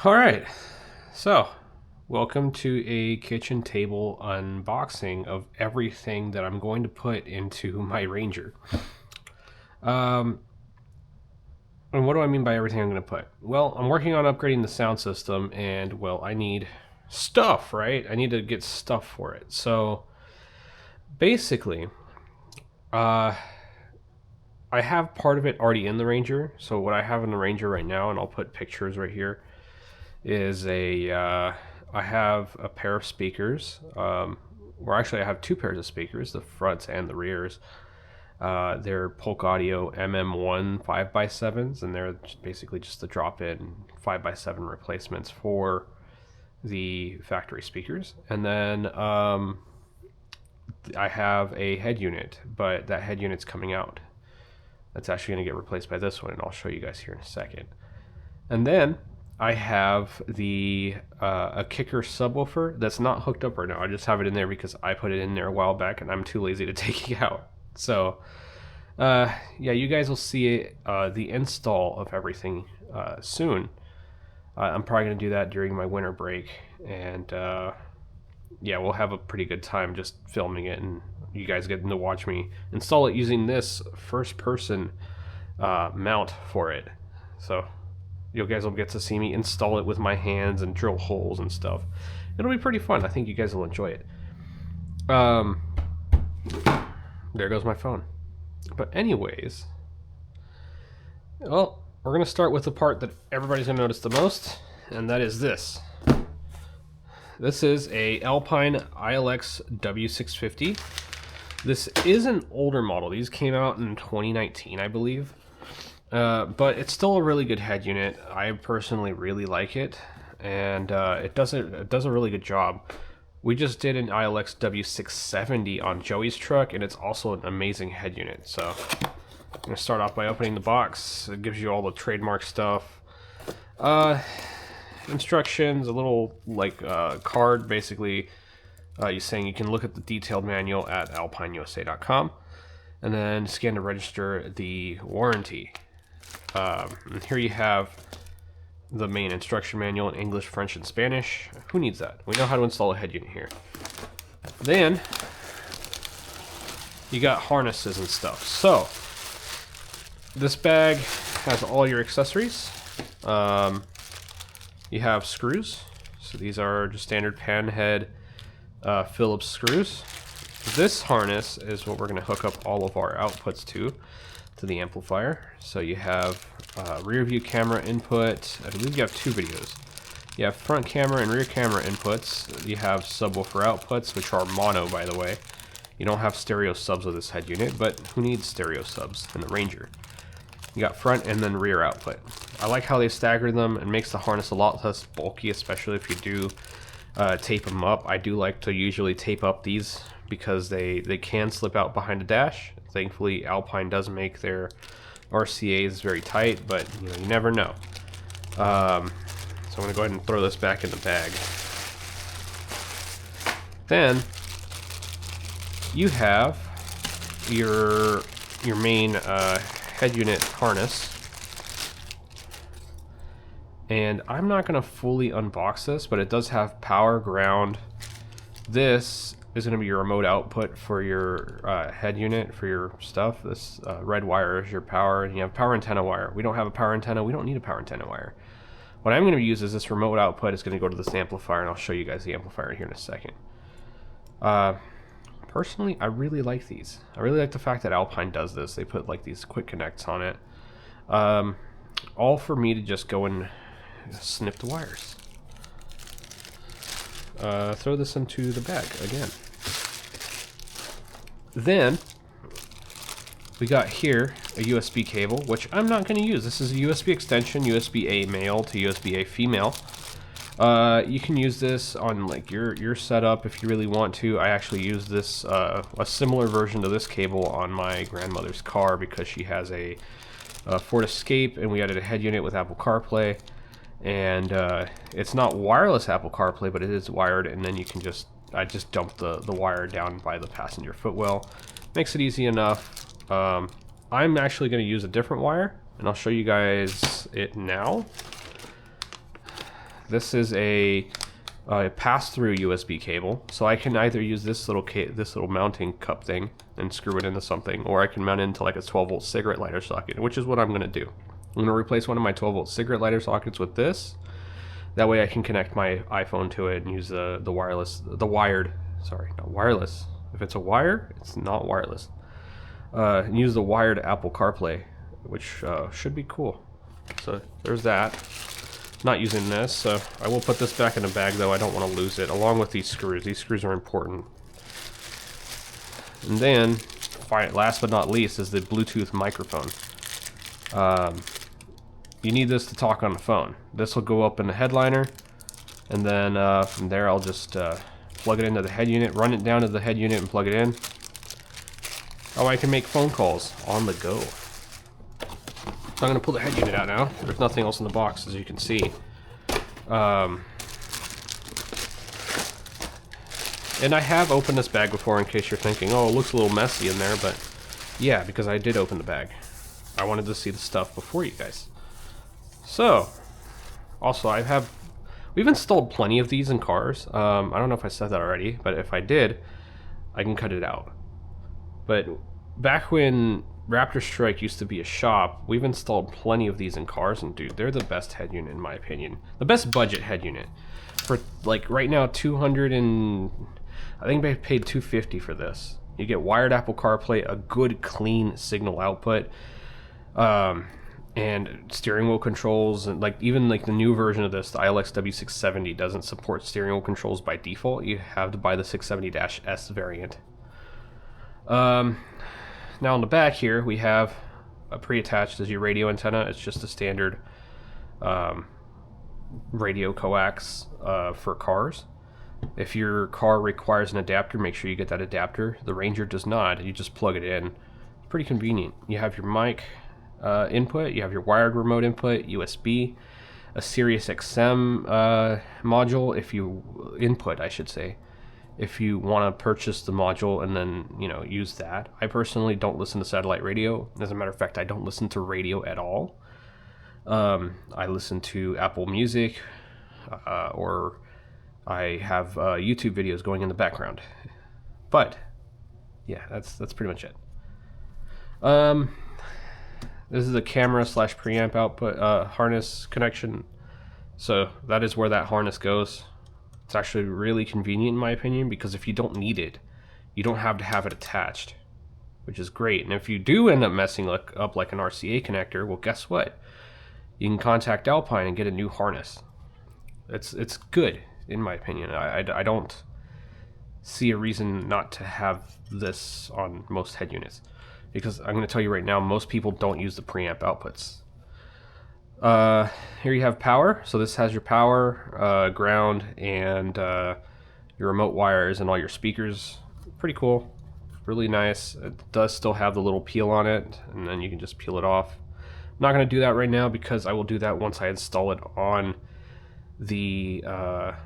All right, so welcome to a kitchen table unboxing of everything that I'm going to put into my Ranger. Um, and what do I mean by everything I'm going to put? Well, I'm working on upgrading the sound system, and well, I need stuff, right? I need to get stuff for it. So basically, uh, I have part of it already in the Ranger. So what I have in the Ranger right now, and I'll put pictures right here, is I have a pair of speakers. Or actually, I have two pairs of speakers, the fronts and the rears. They're Polk Audio MM1 5x7s, and they're basically just the drop-in 5x7 replacements for the factory speakers. And then I have a head unit, but that head unit's coming out. That's actually going to get replaced by this one, and I'll show you guys here in a second. And then I have the a kicker subwoofer that's not hooked up right now. I just have it in there because I put it in there a while back, and I'm too lazy to take it out. So, yeah, you guys will see the install of everything soon. I'm probably going to do that during my winter break, and yeah, we'll have a pretty good time just filming it, and you guys getting to watch me install it using this first-person mount for it. So you guys will get to see me install it with my hands and drill holes and stuff. It'll be pretty fun. I think you guys will enjoy it. There goes my phone. But anyways, well, we're going to start with the part that everybody's going to notice the most, and that is this. This is a Alpine ILX W650. This is an older model. These came out in 2019, I believe. But it's still a really good head unit. I personally really like it, and it does a really good job. We just did an ILX W670 on Joey's truck, and it's also an amazing head unit. So I'm gonna start off by opening the box. It gives you all the trademark stuff, instructions, a little like card basically. You're saying you can look at the detailed manual at alpineusa.com, and then scan to register the warranty. And here you have the main instruction manual in English, French, and Spanish. Who needs that? We know how to install a head unit here. Then you got harnesses and stuff. So this bag has all your accessories. You have screws. So these are just standard pan head Phillips screws. This harness is what we're going to hook up all of our outputs to the amplifier. So you have rear view camera input. I believe you have two videos. You have front camera and rear camera inputs. You have subwoofer outputs, which are mono, by the way. You don't have stereo subs with this head unit, but who needs stereo subs in the Ranger? You got front and then rear output. I like how they stagger them. It makes the harness a lot less bulky, especially if you do tape them up. I do like to usually tape up these because they can slip out behind a dash. Thankfully, Alpine does make their RCAs very tight, but you never know. So I'm going to go ahead and throw this back in the bag. Then you have your main head unit harness. And I'm not going to fully unbox this, but it does have power, ground. This is going to be your remote output for your head unit, for your stuff. This red wire is your power, and you have power antenna wire. We don't have a power antenna. We don't need a power antenna wire. What I'm going to use is this remote output. It's going to go to this amplifier, and I'll show you guys the amplifier here in a second. Personally, I really like these. I really like the fact that Alpine does this. They put like these quick connects on it. All for me to just go and snip the wires. Throw this into the bag again. Then we got here a USB cable, which I'm not going to use. This is a USB extension, USB-A male to USB-A female. You can use this on like your setup if you really want to. I actually use this a similar version to this cable on my grandmother's car because she has a Ford Escape, and we added a head unit with Apple CarPlay. And it's not wireless Apple CarPlay, but it is wired, and then you can I just dumped the wire down by the passenger footwell. Makes it easy enough. I'm actually going to use a different wire, and I'll show you guys it now. This is a pass-through USB cable, so I can either use this little mounting cup thing and screw it into something, or I can mount it into like a 12-volt cigarette lighter socket, which is what I'm going to do. I'm going to replace one of my 12-volt cigarette lighter sockets with this. That way I can connect my iPhone to it and use the wired, sorry, not wireless. If it's a wire, it's not wireless. And use the wired Apple CarPlay, which should be cool. So there's that. Not using this, so I will put this back in the bag though. I don't want to lose it, along with these screws. These screws are important. And then, last but not least, is the Bluetooth microphone. You need this to talk on the phone. This will go up in the headliner, and then from there I'll just plug it into the head unit, run it down to the head unit and plug it in. Oh, I can make phone calls on the go. So I'm going to pull the head unit out now. There's nothing else in the box, as you can see. And I have opened this bag before, in case you're thinking, oh, it looks a little messy in there, but yeah, because I did open the bag. I wanted to see the stuff before you guys. So, also, we've installed plenty of these in cars. I don't know if I said that already, but if I did, I can cut it out. But back when Raptor Strike used to be a shop, we've installed plenty of these in cars, and dude, they're the best head unit in my opinion. The best budget head unit. For like right now, I think I paid $250 for this. You get wired Apple CarPlay, a good clean signal output, and steering wheel controls, and even the new version of this, the ILX W670, doesn't support steering wheel controls by default. You have to buy the 670-S variant. Now on the back here, we have a pre-attached as your radio antenna. It's just a standard radio coax for cars. If your car requires an adapter, make sure you get that adapter. The Ranger does not. You just plug it in. It's pretty convenient. You have your mic input, you have your wired remote input, USB, a Sirius XM module, I should say. If you want to purchase the module and then, use that. I personally don't listen to satellite radio. As a matter of fact, I don't listen to radio at all. I listen to Apple Music, or I have YouTube videos going in the background. But yeah, that's pretty much it. This is a camera / preamp output harness connection. So that is where that harness goes. It's actually really convenient in my opinion, because if you don't need it, you don't have to have it attached, which is great. And if you do end up messing up like an RCA connector, well, guess what? You can contact Alpine and get a new harness. It's good in my opinion. I don't see a reason not to have this on most head units, because I'm going to tell you right now, most people don't use the preamp outputs. Here you have power. So this has your power, ground, and your remote wires and all your speakers. Pretty cool. Really nice. It does still have the little peel on it, and then you can just peel it off. I'm not going to do that right now, because I will do that once I install it on the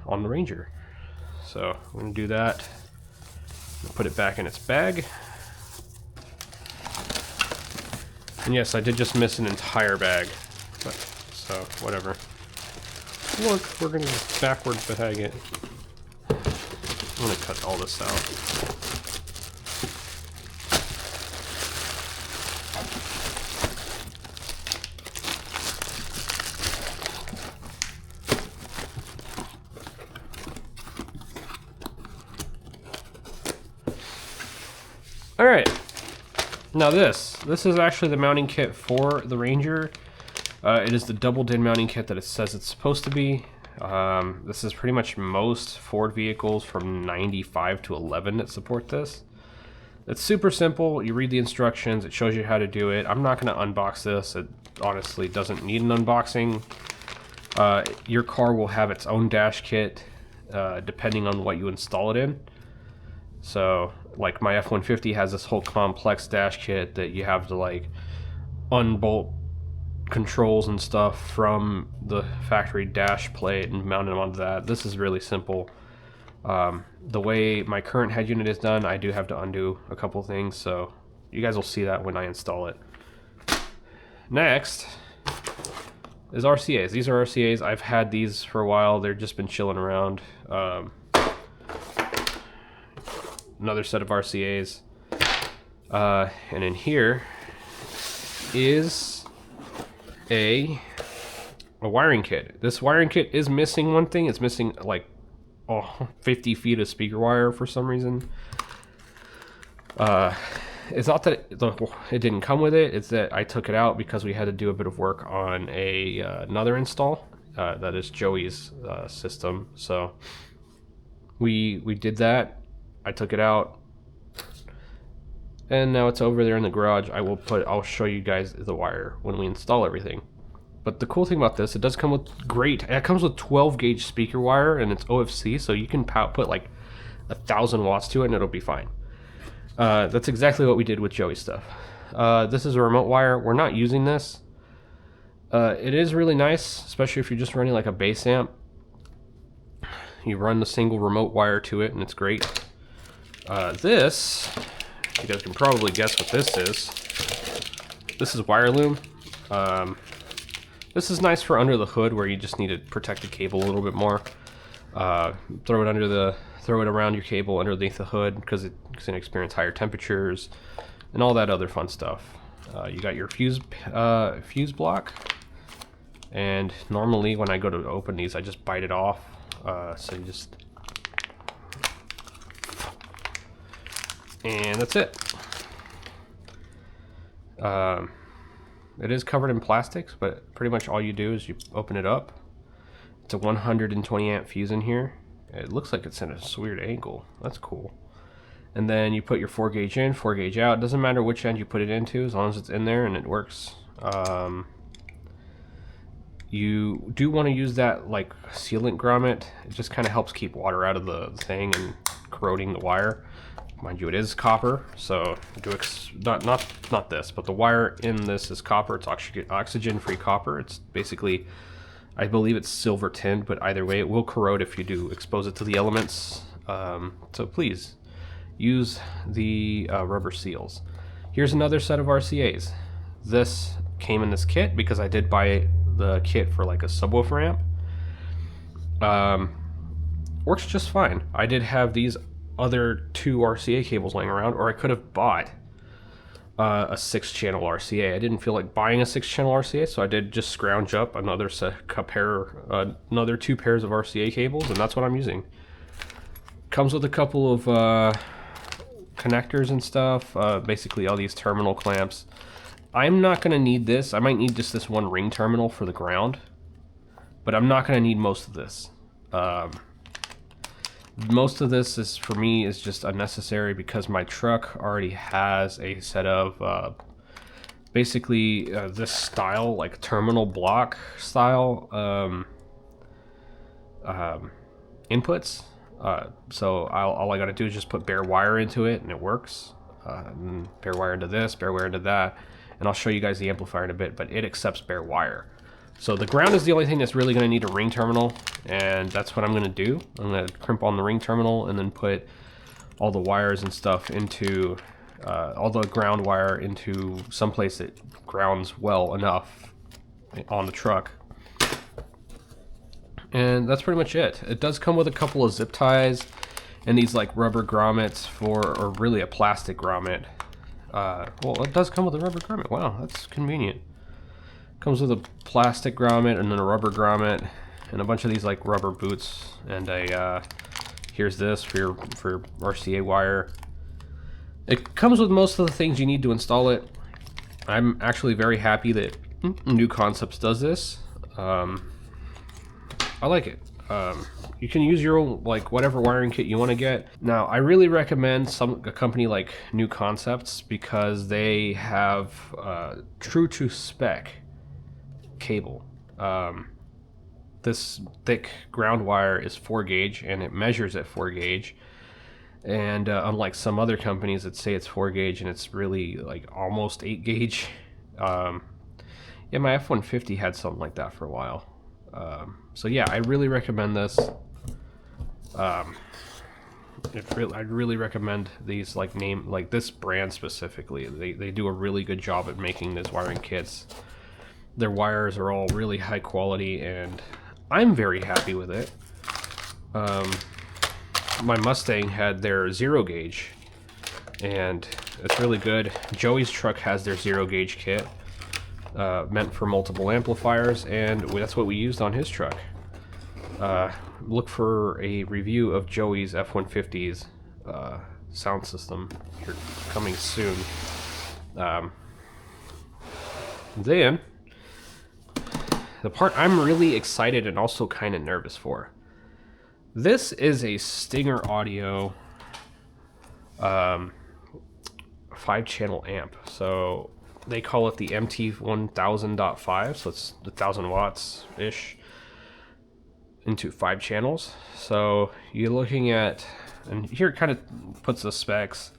Ranger. So I'm going to do that. Put it back in its bag. And yes, I did just miss an entire bag. But, so, whatever. Look, we're going to backward bag it. I'm going to cut all this out. Alright. Now this is actually the mounting kit for the Ranger. It is the double DIN mounting kit that it says it's supposed to be. This is pretty much most Ford vehicles from 95 to 11 that support this. It's super simple. You read the instructions, it shows you how to do it. I'm not going to unbox this. It honestly doesn't need an unboxing. Your car will have its own dash kit depending on what you install it in. So, like my F-150 has this whole complex dash kit that you have to unbolt controls and stuff from the factory dash plate and mount them onto that. This is really simple. The way my current head unit is done, I do have to undo a couple things, so you guys will see that when I install it. Next is RCAs. These are RCAs. I've had these for a while. They've just been chilling around. Another set of RCAs. And in here is a wiring kit. This wiring kit is missing one thing. It's missing like 50 feet of speaker wire for some reason. It's not that it didn't come with it. It's that I took it out because we had to do a bit of work on another install. That is Joey's system. So we did that. I took it out, and now it's over there in the garage. I'll show you guys the wire when we install everything. But the cool thing about this, it does come with it comes with 12 gauge speaker wire, and it's OFC, so you can put like 1,000 watts to it and it'll be fine. That's exactly what we did with Joey's stuff. This is a remote wire. We're not using this. It is really nice, especially if you're just running like a bass amp. You run the single remote wire to it and it's great. This, you guys can probably guess what this is. This is wire loom. This is nice for under the hood where you just need to protect the cable a little bit more. Throw it around your cable underneath the hood because it's going to experience higher temperatures and all that other fun stuff. You got your fuse block, and normally when I go to open these, I just bite it off. So you just, and that's it. It is covered in plastics, but pretty much all you do is you open it up. It's a 120 amp fuse in here. It looks like it's in a weird angle. That's cool. And then you put your 4 gauge in, 4 gauge out. It doesn't matter which end you put it into as long as it's in there and it works. You do want to use that like sealant grommet. It just kind of helps keep water out of the thing and corroding the wire. Mind you, it is copper, so not this, but the wire in this is copper. It's oxygen-free copper. It's basically, I believe it's silver tinned, but either way, it will corrode if you do expose it to the elements. So please use the rubber seals. Here's another set of RCAs. This came in this kit because I did buy the kit for like a subwoofer amp. Works just fine. I did have these other 2 RCA cables laying around, or I could have bought a 6-channel RCA. I didn't feel like buying a 6-channel RCA, so I did just scrounge up another 2 pairs of RCA cables, and that's what I'm using. Comes with a couple of connectors and stuff, basically all these terminal clamps. I'm not going to need this. I might need just this one ring terminal for the ground, but I'm not going to need most of this. Most of this is, for me, is just unnecessary because my truck already has a set of basically this style, like terminal block style inputs. So all I got to do is just put bare wire into it and it works. Bare wire into this, bare wire into that, and I'll show you guys the amplifier in a bit, but it accepts bare wire. So the ground is the only thing that's really going to need a ring terminal, and that's what I'm going to do. I'm going to crimp on the ring terminal and then put all the wires and stuff into, all the ground wire into someplace that grounds well enough on the truck. And that's pretty much it. It does come with a couple of zip ties and these like rubber grommets or really a plastic grommet. Well, it does come with a rubber grommet. Wow, that's convenient. Comes with a plastic grommet and then a rubber grommet and a bunch of these like rubber boots and a here's this for RCA wire. It comes with most of the things you need to install it. I'm actually very happy that New Concepts does this. I like it. You can use your own, like, whatever wiring kit you want to get. Now, I really recommend a company like New Concepts because they have true to spec cable. This thick ground wire is 4 gauge and it measures at 4 gauge. And unlike some other companies that say it's 4 gauge and it's really like almost 8 gauge. Yeah, my F-150 had something like that for a while. So yeah, I really recommend this. I'd really recommend these, like this brand specifically. They do a really good job at making these wiring kits. Their wires are all really high quality, and I'm very happy with it. My Mustang had their zero gauge, and it's really good. Joey's truck has their zero gauge kit, meant for multiple amplifiers, and that's what we used on his truck. Look for a review of Joey's F-150's sound system here coming soon. Then, the part I'm really excited and also kind of nervous for. This is a Stinger Audio 5-channel amp. So they call it the MT1000.5, so it's 1,000 watts-ish into 5 channels. So you're looking at, and here it kind of puts the specs.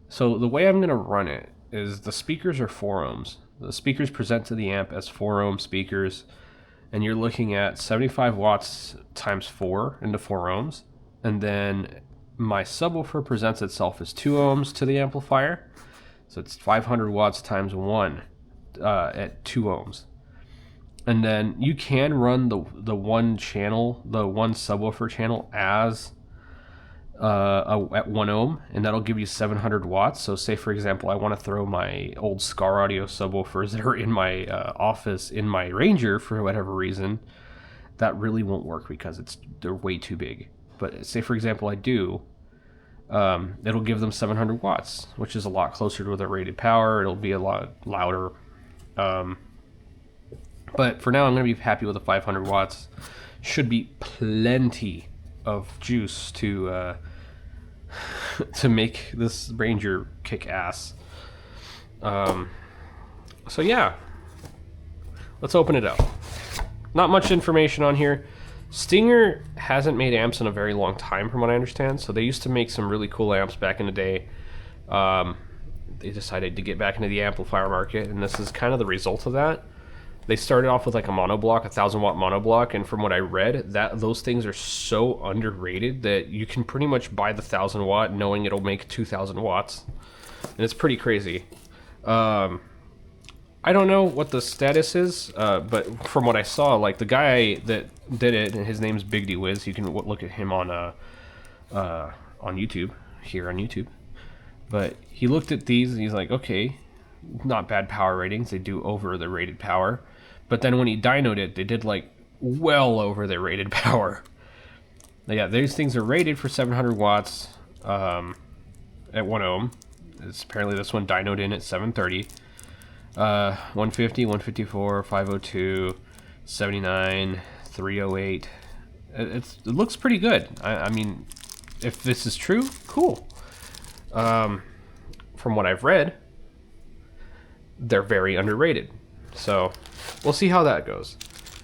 So the way I'm going to run it is the speakers are 4 ohms. The speakers present to the amp as 4 ohm speakers, and you're looking at 75 watts times 4 into 4 ohms. And then my subwoofer presents itself as 2 ohms to the amplifier. So it's 500 watts times 1 at 2 ohms. And then you can run the one subwoofer channel as at 1 ohm, and that'll give you 700 watts. So say, for example, I want to throw my old Scar Audio subwoofers that are in my office in my Ranger for whatever reason. That really won't work because they're way too big. But say, for example, I do, it'll give them 700 watts, which is a lot closer to their rated power. It'll be a lot louder. But for now, I'm going to be happy with the 500 watts. Should be plenty of juice to make this Ranger kick ass. So yeah, let's open it up. Not much information on here. Stinger hasn't made amps in a very long time, from what I understand. So they used to make some really cool amps back in the day. They decided to get back into the amplifier market, and this is kind of the result of that. They started off with like a monoblock, 1,000 watt monoblock, and from what I read, those things are so underrated that you can pretty much buy the 1,000 watt knowing it'll make 2,000 watts, and it's pretty crazy. I don't know what the status is, but from what I saw, like the guy that did it, and his name's Big D Wiz. You can look at him on YouTube, here on YouTube. But he looked at these and he's like, okay, not bad power ratings. They do over the rated power. But then when he dynoed it, they did like well over their rated power. Yeah, these things are rated for 700 watts at 1 ohm. Apparently this one dynoed in at 730. 150, 154, 502, 79, 308. It looks pretty good. I mean, if this is true, cool. From what I've read, they're very underrated. So we'll see how that goes.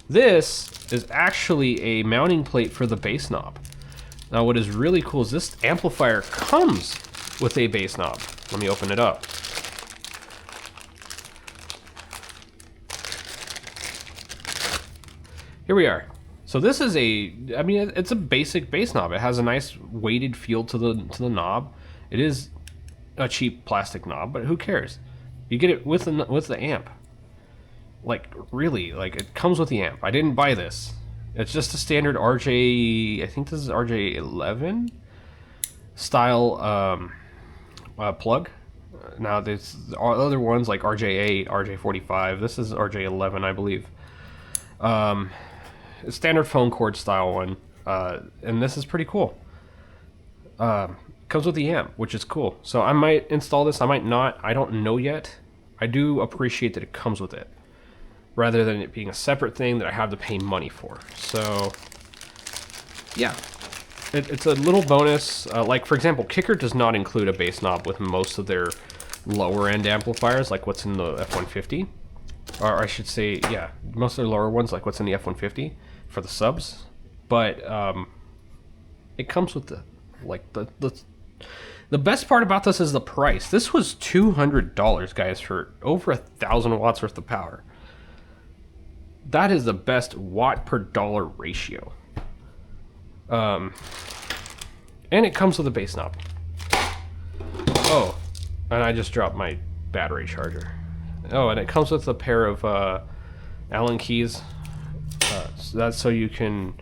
This is actually a mounting plate for the bass knob. Now what is really cool is this amplifier comes with a bass knob. Let me open it up. Here we are. So this is it's a basic bass knob. It has a nice weighted feel to the knob. It is a cheap plastic knob, but who cares? You get it with the amp. Like really, like it comes with the amp. I didn't buy this. It's just a standard RJ. I think this is RJ11 style plug. Now there's other ones like RJ8, RJ45. This is RJ11, I believe. A standard phone cord style one, and this is pretty cool. Comes with the amp, which is cool. So I might install this, I might not. I don't know yet. I do appreciate that it comes with it, rather than it being a separate thing that I have to pay money for. So yeah, it's a little bonus. Like for example, Kicker does not include a bass knob with most of their lower end amplifiers, like what's in the F-150. Or I should say, yeah, most of their lower ones, like what's in the F-150 for the subs. But it comes with the best part about this is the price. This was $200, guys, for over 1,000 watts worth of power. That is the best watt per dollar ratio. And it comes with a bass knob. Oh, and I just dropped my battery charger. Oh, and it comes with a pair of Allen keys. So that's so you can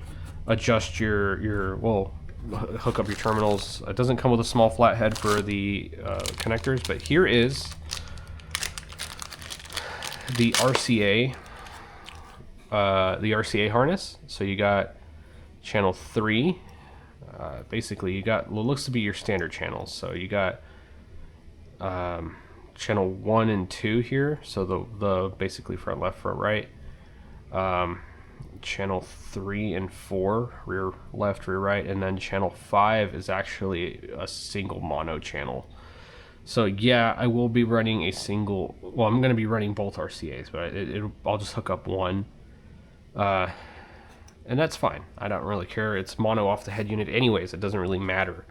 adjust your hook up your terminals. It doesn't come with a small flathead for the connectors, but here is the RCA harness. So you got channel 3. Basically, you got what looks to be your standard channels. So you got channel 1 and 2 here. So the basically front left, front right. Channel 3 and 4, rear left, rear right, and then channel 5 is actually a single mono channel. So yeah, I will be running a single. Well, I'm going to be running both RCAs, but I'll just hook up one, and that's fine. I don't really care. It's mono off the head unit, anyways. It doesn't really matter.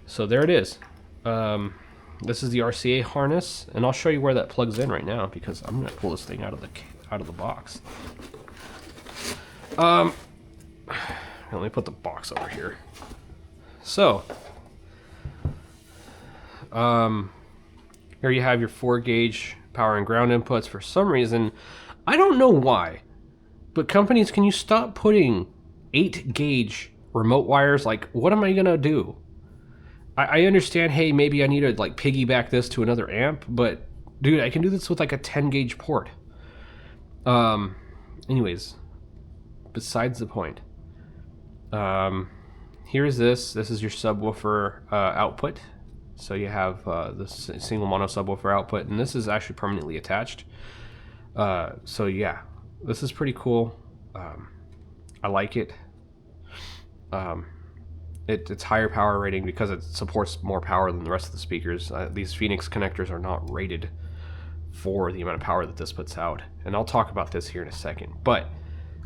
So there it is. This is the RCA harness, and I'll show you where that plugs in right now because I'm going to pull this thing out of the box. Let me put the box over here. So, here you have your 4-gauge power and ground inputs. For some reason, I don't know why, but companies, can you stop putting 8-gauge remote wires? Like, what am I gonna do? I understand, hey, maybe I need to like piggyback this to another amp, but dude, I can do this with like a 10-gauge port. Anyways, besides the point. Here's this is your subwoofer output. So you have the single mono subwoofer output, and this is actually permanently attached. So yeah, this is pretty cool. I like it. It's higher power rating because it supports more power than the rest of the speakers. These Phoenix connectors are not rated for the amount of power that this puts out, and I'll talk about this here in a second. But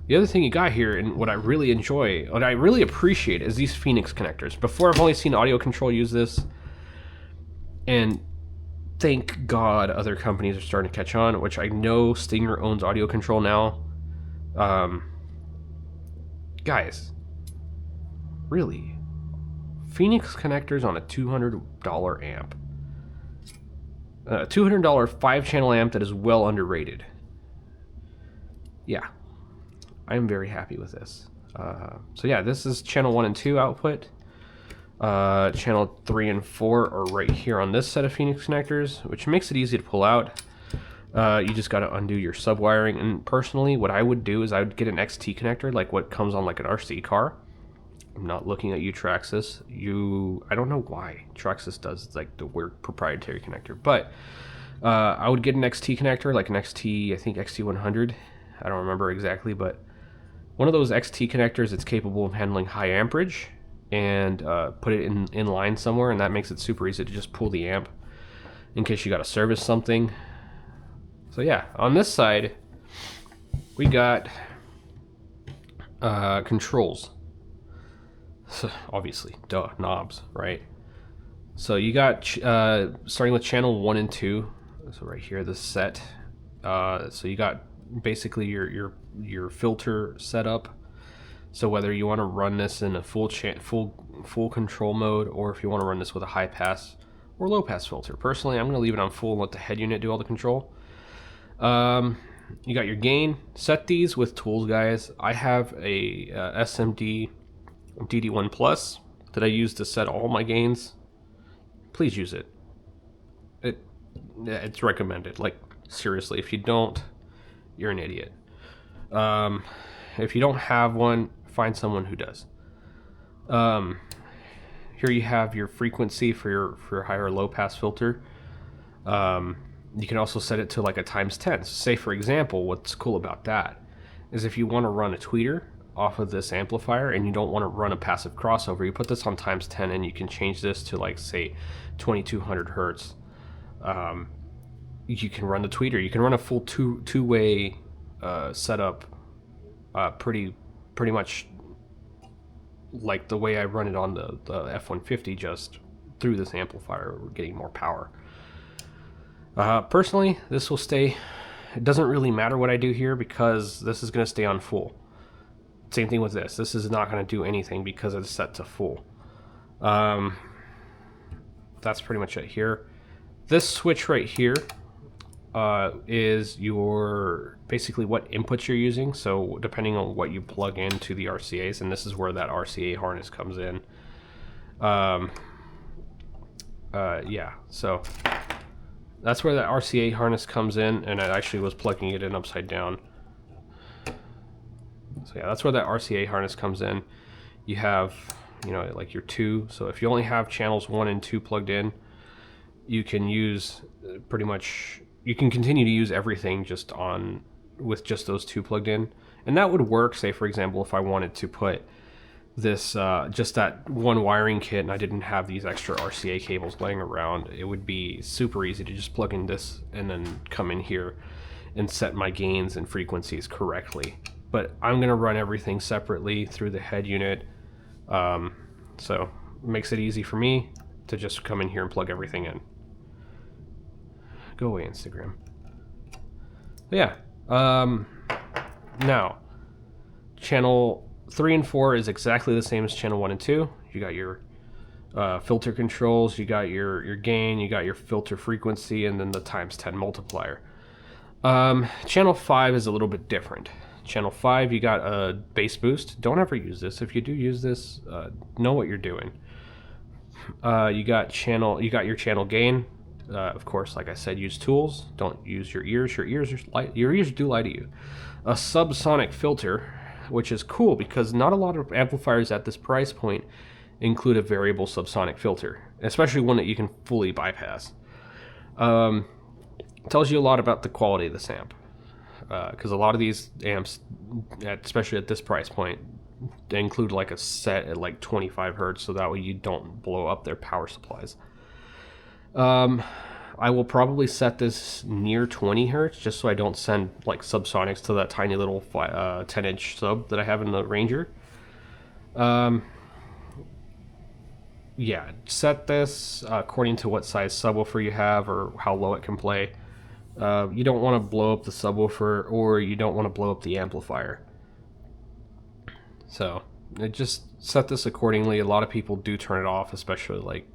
the other thing you got here, and what I really enjoy, what I really appreciate, is these Phoenix connectors. Before, I've only seen Audio Control use this, and thank God other companies are starting to catch on, which I know Stinger owns Audio Control now. Guys, really, Phoenix connectors on a $200 amp. A $200 5-channel amp that is well underrated. Yeah, I am very happy with this. So yeah, this is channel 1 and 2 output. Channel 3 and 4 are right here on this set of Phoenix connectors, which makes it easy to pull out. You just got to undo your sub-wiring. And personally, what I would do is I would get an XT connector, like what comes on like an RC car. I'm not looking at you, Traxxas. I don't know why Traxxas does like the weird proprietary connector, but I would get an XT connector, like an XT, I think XT100. I don't remember exactly, but one of those XT connectors that's capable of handling high amperage, and put it in line somewhere, and that makes it super easy to just pull the amp in case you got to service something. So yeah, on this side we got controls. So obviously, duh, knobs, right? So you got starting with channel 1 and 2. So right here, the set. So you got basically your filter setup. So whether you want to run this in a full control mode, or if you want to run this with a high pass or low pass filter. Personally, I'm going to leave it on full and let the head unit do all the control. You got your gain. Set these with tools, guys. I have a SMD DD1 Plus that I use to set all my gains. Please use it. It's recommended. Like, seriously, if you don't, you're an idiot. If you don't have one, find someone who does. Here you have your frequency for your high or low pass filter. You can also set it to like a ×10. Say, for example, what's cool about that is if you want to run a tweeter off of this amplifier and you don't want to run a passive crossover, you put this on ×10 and you can change this to like, say, 2200 hertz. You can run the tweeter. You can run a full two-way setup pretty much like the way I run it on the F-150, just through this amplifier. We're getting more power. Personally, this will stay. It doesn't really matter what I do here because this is going to stay on full. Same thing with this. This is not going to do anything because it's set to full. That's pretty much it here. This switch right here is your basically what inputs you're using. So depending on what you plug into the RCAs, and this is where that RCA harness comes in. Yeah, so that's where that RCA harness comes in, and I actually was plugging it in upside down. So yeah, that's where that RCA harness comes in. You have, you know, like your 2. So if you only have channels 1 and 2 plugged in, you can use pretty much, you can continue to use everything just on with just those 2 plugged in. And that would work, say for example, if I wanted to put this just that one wiring kit and I didn't have these extra RCA cables laying around, it would be super easy to just plug in this and then come in here and set my gains and frequencies correctly. But I'm going to run everything separately through the head unit, so it makes it easy for me to just come in here and plug everything in. Go away, Instagram. But yeah, now channel 3 and 4 is exactly the same as channel 1 and 2. You got your filter controls, you got your gain, you got your filter frequency, and then the times 10 multiplier. Channel 5 is a little bit different. Channel 5, you got a bass boost. Don't ever use this. If you do use this, know what you're doing. You got your channel gain. Of course, like I said, use tools. Don't use your ears. Your ears do lie to you. A subsonic filter, which is cool because not a lot of amplifiers at this price point include a variable subsonic filter, especially one that you can fully bypass. Tells you a lot about the quality of this amp, because a lot of these amps, especially at this price point, they include like a set at like 25 hertz, so that way you don't blow up their power supplies. I will probably set this near 20 hertz just so I don't send like subsonics to that tiny little 10-inch sub that I have in the Ranger. Yeah, set this according to what size subwoofer you have or how low it can play. You don't want to blow up the subwoofer, or you don't want to blow up the amplifier. So just set this accordingly. A lot of people do turn it off, especially like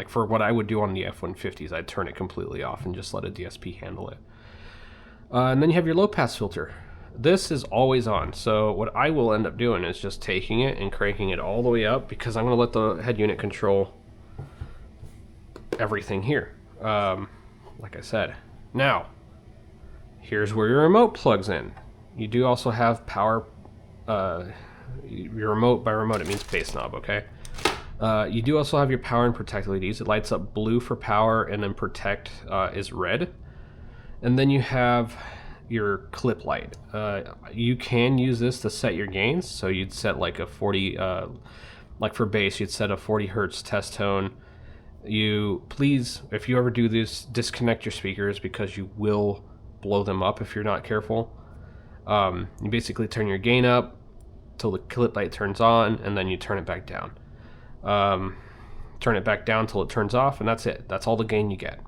for what I would do on the F-150s, I'd turn it completely off and just let a DSP handle it. And then you have your low pass filter. This is always on, so what I will end up doing is just taking it and cranking it all the way up, because I'm going to let the head unit control everything here, like I said. Now, here's where your remote plugs in. You do also have power, your remote, by remote it means bass knob, okay? You do also have your power and protect LEDs. It lights up blue for power, and then protect is red. And then you have your clip light. You can use this to set your gains. So you'd set like a 40, like for bass, you'd set a 40 hertz test tone. You please, if you ever do this, disconnect your speakers, because you will blow them up if you're not careful. You basically turn your gain up till the clip light turns on, and then you turn it back down. Turn it back down till it turns off, and that's it. That's all the gain you get.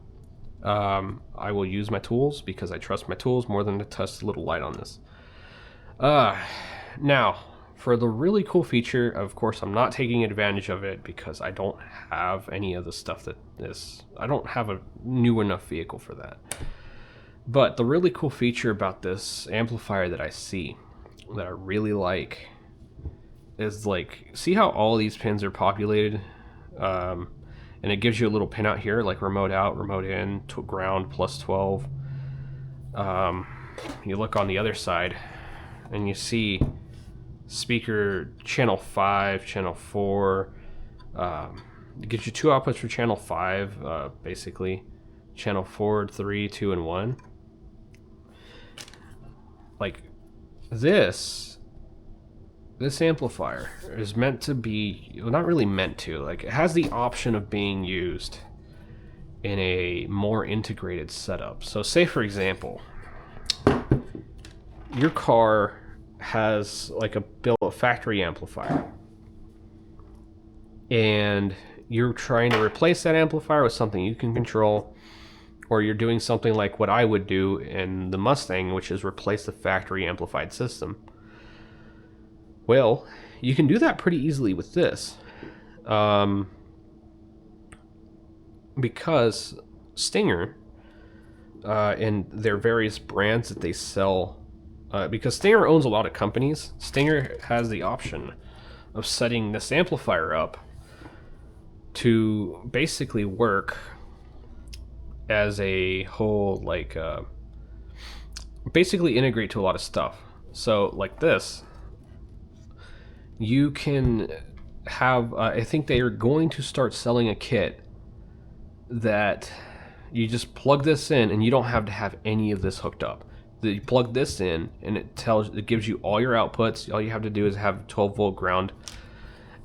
I will use my tools because I trust my tools more than to test a little light on this. Now, for the really cool feature, of course, I'm not taking advantage of it because I don't have any of the stuff that this... I don't have a new enough vehicle for that. But the really cool feature about this amplifier that I see, that I really like, is like, see how all these pins are populated? And it gives you a little pin out here, like remote out, remote in, to ground, plus 12. You look on the other side, and you see speaker channel 5, channel 4. It gives you 2 outputs for channel 5, basically. Channel 4, 3, 2, and 1. Like, this amplifier is meant to be, well, not really meant to, like, it has the option of being used in a more integrated setup. So say for example, your car has like a built factory amplifier, and you're trying to replace that amplifier with something you can control, or you're doing something like what I would do in the Mustang, which is replace the factory amplified system. Well, you can do that pretty easily with this, because Stinger and their various brands that they sell. Because Stinger owns a lot of companies, Stinger has the option of setting this amplifier up to basically work as a whole, like, basically integrate to a lot of stuff. So, like this, you can have, I think they are going to start selling a kit that you just plug this in and you don't have to have any of this hooked up. You plug this in and it gives you all your outputs. All you have to do is have 12 volt ground,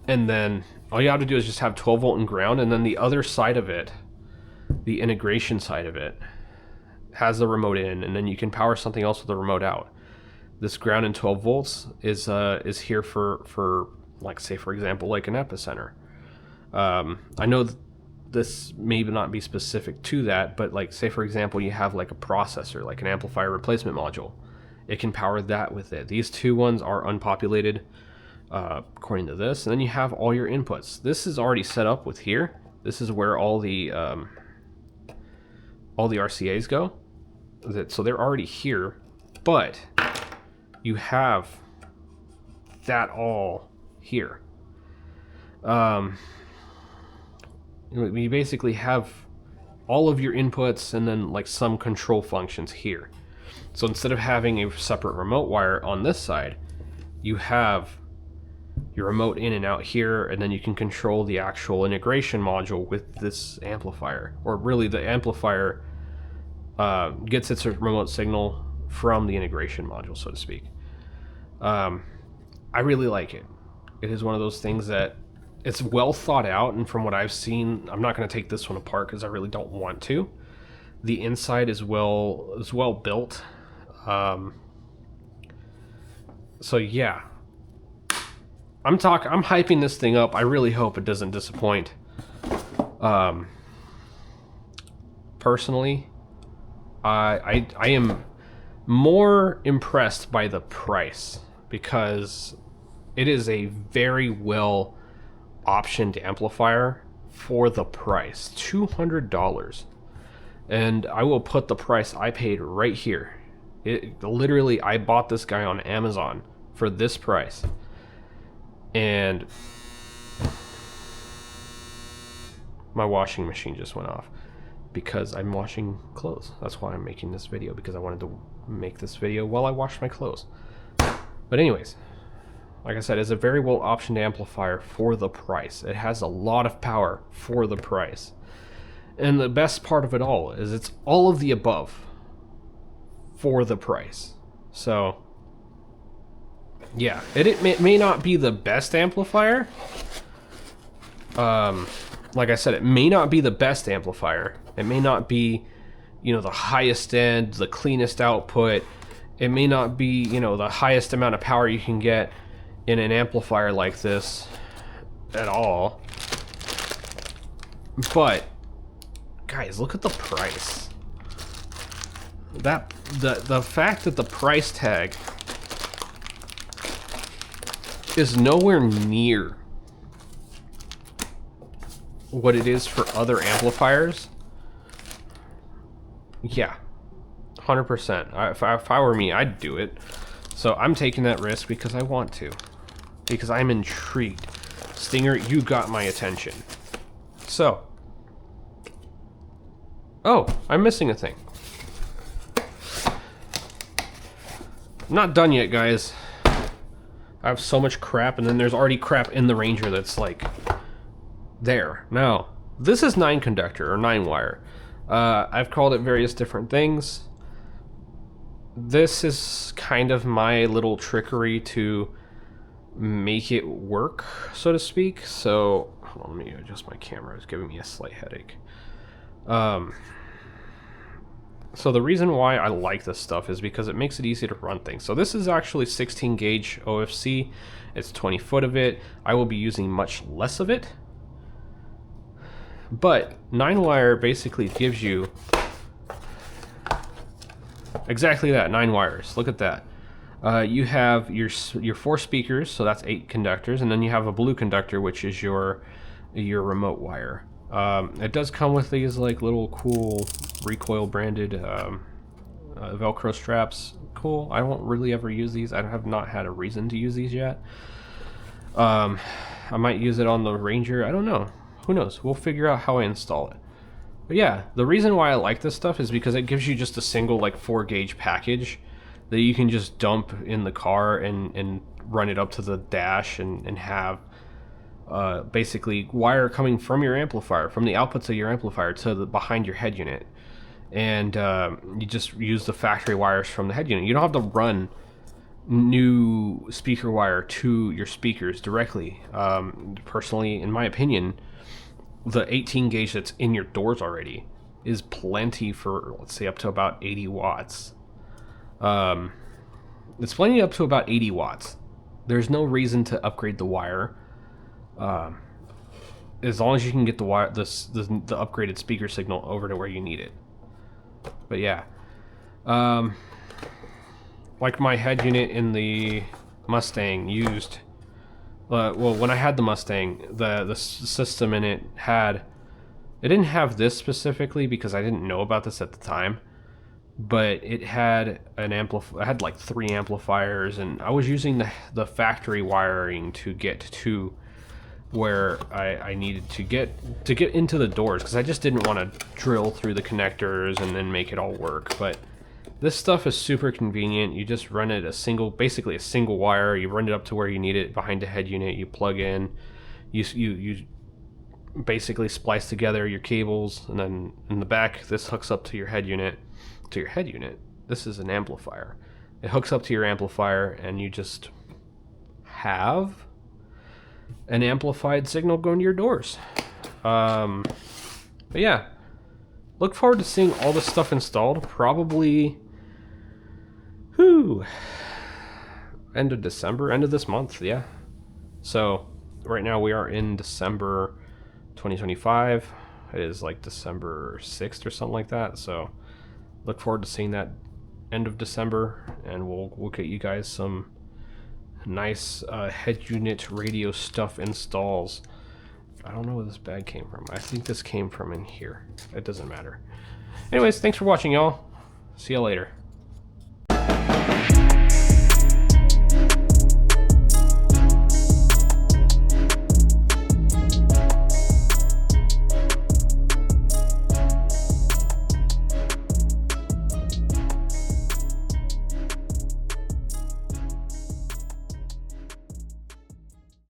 and then all you have to do is just have 12 volt and ground, and then the other side of it, the integration side of it, has the remote in, and then you can power something else with the remote out. This ground and 12 volts is here for like, say for example, like an epicenter. I know this may not be specific to that, but like, say for example, you have like a processor, like an amplifier replacement module. It can power that with it. These two ones are unpopulated, according to this. And then you have all your inputs. This is already set up with here. This is where all the RCAs go. So they're already here, but you have that all here. You basically have all of your inputs and then like some control functions here. So instead of having a separate remote wire on this side, you have your remote in and out here, and then you can control the actual integration module with this amplifier. Or really, the amplifier gets its remote signal from the integration module, so to speak. I really like it. It is one of those things that it's well thought out, and from what I've seen, I'm not going to take this one apart because I really don't want to. The inside is well built. So yeah, I'm hyping this thing up. I really hope it doesn't disappoint. Personally, I am more impressed by the price, because it is a very well optioned amplifier for the price, $200. And I will put the price I paid right here. It literally, I bought this guy on Amazon for this price. And my washing machine just went off because I'm washing clothes. That's why I'm making this video, because I wanted to make this video while I wash my clothes. But anyways, like I said, it's a very well optioned amplifier for the price. It has a lot of power for the price. And the best part of it all is it's all of the above for the price. So yeah, it may not be the best amplifier. Like I said, it may not be the best amplifier. It may not be, the highest end, the cleanest output. It may not be, the highest amount of power you can get in an amplifier like this at all. But guys, look at the price. The fact that the price tag is nowhere near what it is for other amplifiers. Yeah, 100%. If I were me, I'd do it. So I'm taking that risk because I want to. Because I'm intrigued. Stinger, you got my attention. So. Oh, I'm missing a thing. I'm not done yet, guys. I have so much crap, and then there's already crap in the Ranger that's like there. Now, this is 9 conductor or 9 wire. I've called it various different things. This is kind of my little trickery to make it work, so to speak. So, hold on, let me adjust my camera. It's giving me a slight headache. So the reason why I like this stuff is because it makes it easy to run things. So this is actually 16 gauge OFC. It's 20 foot of it. I will be using much less of it. But 9 wire basically gives you exactly that, 9 wires. Look at that. You have your 4 speakers, so that's 8 conductors, and then you have a blue conductor, which is your remote wire. It does come with these like little cool recoil branded Velcro straps. Cool. I won't really ever use these. I have not had a reason to use these yet. I might use it on the Ranger. I don't know. Who knows? We'll figure out how I install it. But yeah, the reason why I like this stuff is because it gives you just a single like 4-gauge package that you can just dump in the car and run it up to the dash and have basically wire coming from your amplifier, from the outputs of your amplifier to the behind your head unit. And you just use the factory wires from the head unit. You don't have to run new speaker wire to your speakers directly. Personally, in my opinion, the 18 gauge that's in your doors already is plenty for, let's say, up to about 80 watts. It's plenty up to about 80 watts. There's no reason to upgrade the wire. As long as you can get the wire, the upgraded speaker signal over to where you need it. But yeah, like my head unit in the Mustang used. Well, when I had the Mustang, the system in it didn't have this specifically because I didn't know about this at the time, but it had an I had like 3 amplifiers, and I was using the factory wiring to get to where I needed to get into the doors, because I just didn't want to drill through the connectors and then make it all work. But this stuff is super convenient. You just run it basically a single wire. You run it up to where you need it behind the head unit. You plug in. You basically splice together your cables, and then in the back, this hooks up to your head unit. This is an amplifier. It hooks up to your amplifier, and you just have an amplified signal going to your doors. But yeah, look forward to seeing all this stuff installed. Probably end of December, end of this month. Yeah, so right now we are in December 2025. It is like December 6th or something like that. So look forward to seeing that end of December, and we'll get you guys some nice head unit radio stuff installs. I don't know where this bag came from. I think this came from in here. It doesn't matter. Anyways, thanks for watching, y'all. See you later.